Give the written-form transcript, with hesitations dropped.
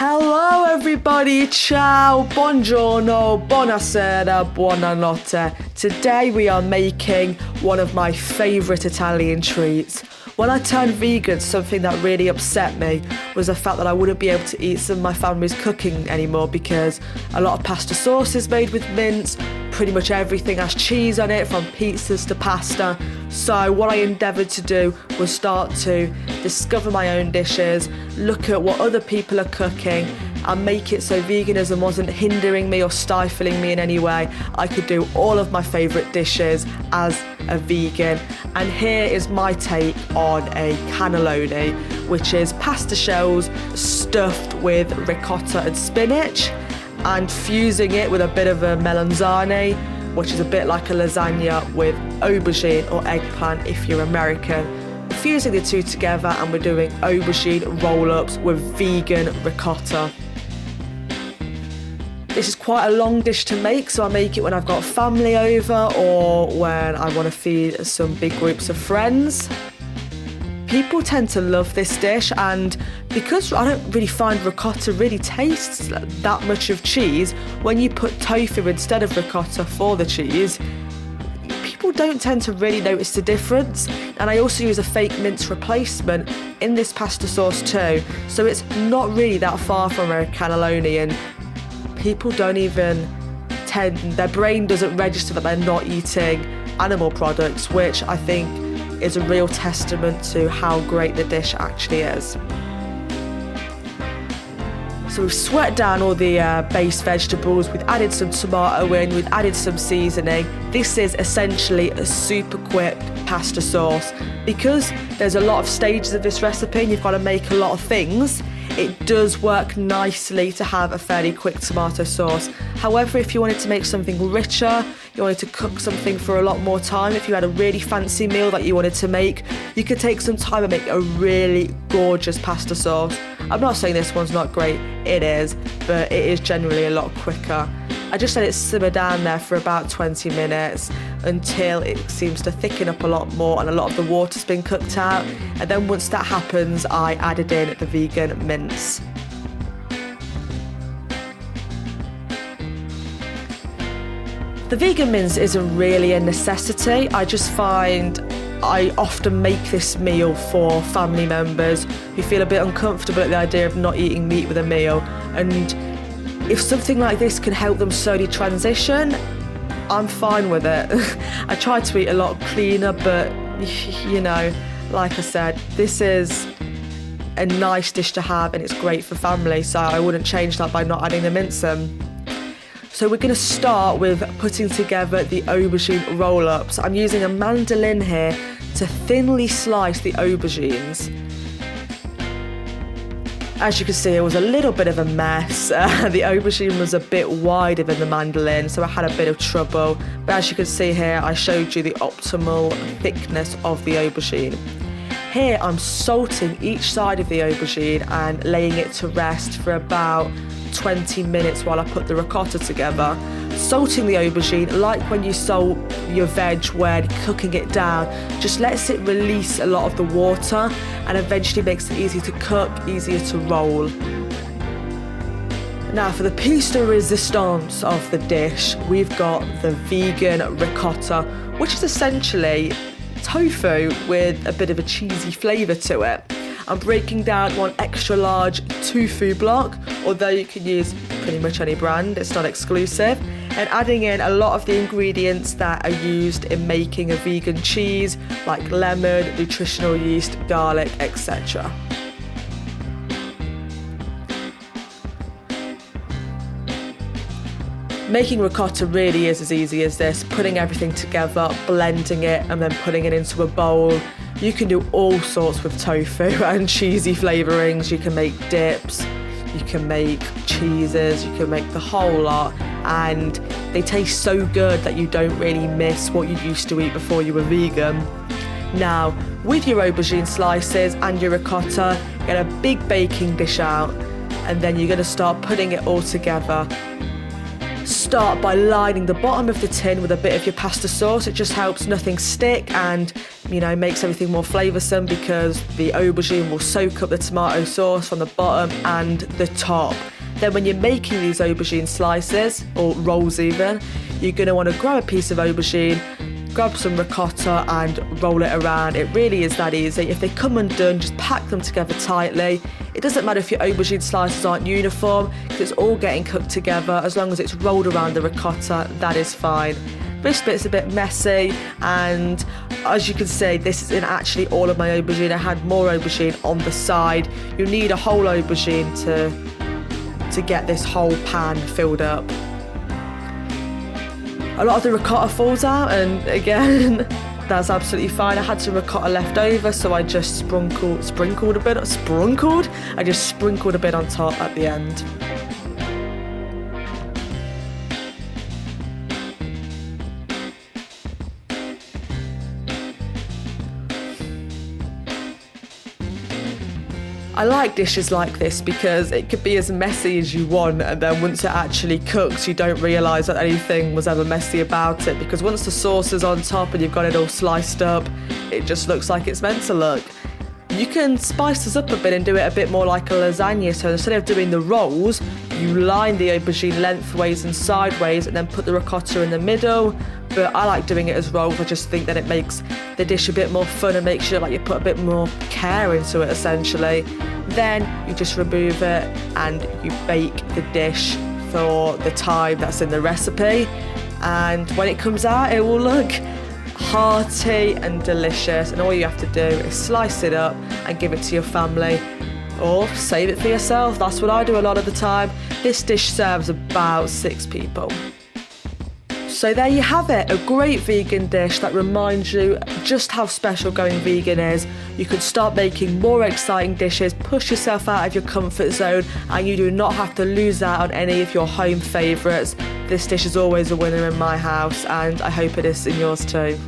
Hello everybody, ciao, buongiorno, buonasera, buonanotte. Today we are making one of my favourite Italian treats. When I turned vegan, something that really upset me was the fact that I wouldn't be able to eat some of my family's cooking anymore because a lot of pasta sauce is made with mince, pretty much everything has cheese on it, from pizzas to pasta. So what I endeavoured to do was start to discover my own dishes, look at what other people are cooking and make it so veganism wasn't hindering me or stifling me in any way. I could do all of my favourite dishes as a vegan. And here is my take on a cannelloni, which is pasta shells stuffed with ricotta and spinach and fusing it with a bit of a melanzane, which is a bit like a lasagna with aubergine or eggplant if you're American. Fusing the two together, and we're doing aubergine roll-ups with vegan ricotta. This is quite a long dish to make, so I make it when I've got family over or when I want to feed some big groups of friends. People tend to love this dish, and because I don't really find ricotta really tastes that much of cheese, when you put tofu instead of ricotta for the cheese, people don't tend to really notice the difference. And I also use a fake mince replacement in this pasta sauce too, so it's not really that far from a cannelloni, and people don't even their brain doesn't register that they're not eating animal products, which I think is a real testament to how great the dish actually is. So we've sweat down all the base vegetables, we've added some tomato in, we've added some seasoning. This is essentially a super quick pasta sauce. Because there's a lot of stages of this recipe and you've got to make a lot of things, it does work nicely to have a fairly quick tomato sauce. However, if you wanted to make something richer, you wanted to cook something for a lot more time, if you had a really fancy meal that you wanted to make, you could take some time and make a really gorgeous pasta sauce. I'm not saying this one's not great, it is, but it is generally a lot quicker. I just let it simmer down there for about 20 minutes until it seems to thicken up a lot more and a lot of the water's been cooked out. And then once that happens, I added in the vegan mince. The vegan mince isn't really a necessity. I just find I often make this meal for family members who feel a bit uncomfortable at the idea of not eating meat with a meal. And if something like this can help them slowly transition, I'm fine with it. I try to eat a lot cleaner, but you know, like I said, this is a nice dish to have and it's great for family, so I wouldn't change that by not adding the mince in. So we're going to start with putting together the aubergine roll-ups. I'm using a mandolin here to thinly slice the aubergines. As you can see, it was a little bit of a mess. The aubergine was a bit wider than the mandolin, so I had a bit of trouble. But as you can see here, I showed you the optimal thickness of the aubergine. Here, I'm salting each side of the aubergine and laying it to rest for about 20 minutes while I put the ricotta together. Salting the aubergine, like when you salt your veg when cooking it down, just lets it release a lot of the water and eventually makes it easier to cook, easier to roll. Now for the piece de resistance of the dish, we've got the vegan ricotta, which is essentially tofu with a bit of a cheesy flavour to it. I'm breaking down one extra large tofu block, although you can use pretty much any brand, it's not exclusive, and adding in a lot of the ingredients that are used in making a vegan cheese, like lemon, nutritional yeast, garlic, etc. Making ricotta really is as easy as this, putting everything together, blending it, and then putting it into a bowl. You can do all sorts with tofu and cheesy flavourings. You can make dips, you can make cheeses, you can make the whole lot, and they taste so good that you don't really miss what you used to eat before you were vegan. Now, with your aubergine slices and your ricotta, get a big baking dish out, and then you're going to start putting it all together. start by lining the bottom of the tin with a bit of your pasta sauce. It just helps nothing stick and, you know, makes everything more flavoursome because the aubergine will soak up the tomato sauce from the bottom and the top. Then when you're making these aubergine slices, or rolls even, you're going to want to grab a piece of aubergine, grab some ricotta and roll it around. It really is that easy. If they come undone, just pack them together tightly. It doesn't matter if your aubergine slices aren't uniform, because it's all getting cooked together. As long as it's rolled around the ricotta, that is fine. This bit's a bit messy, and as you can see, this isn't actually all of my aubergine. I had more aubergine on the side. You need a whole aubergine to get this whole pan filled up. A lot of the ricotta falls out, and again, that's absolutely fine. I had some ricotta left over, so I just sprinkled a bit on top at the end. I like dishes like this because it could be as messy as you want, and then once it actually cooks you don't realise that anything was ever messy about it, because once the sauce is on top and you've got it all sliced up, it just looks like it's meant to look. You can spice this up a bit and do it a bit more like a lasagna, so instead of doing the rolls, you line the aubergine lengthways and sideways and then put the ricotta in the middle. But I like doing it as rolls. I just think that it makes the dish a bit more fun and makes sure like you put a bit more care into it essentially. Then you just remove it and you bake the dish for the time that's in the recipe, and when it comes out it will look hearty and delicious, and all you have to do is slice it up and give it to your family or save it for yourself. That's what I do a lot of the time. This dish serves about 6 people. So there you have it, a great vegan dish that reminds you just how special going vegan is. You can start making more exciting dishes, push yourself out of your comfort zone, and you do not have to lose out on any of your home favourites. This dish is always a winner in my house, and I hope it is in yours too.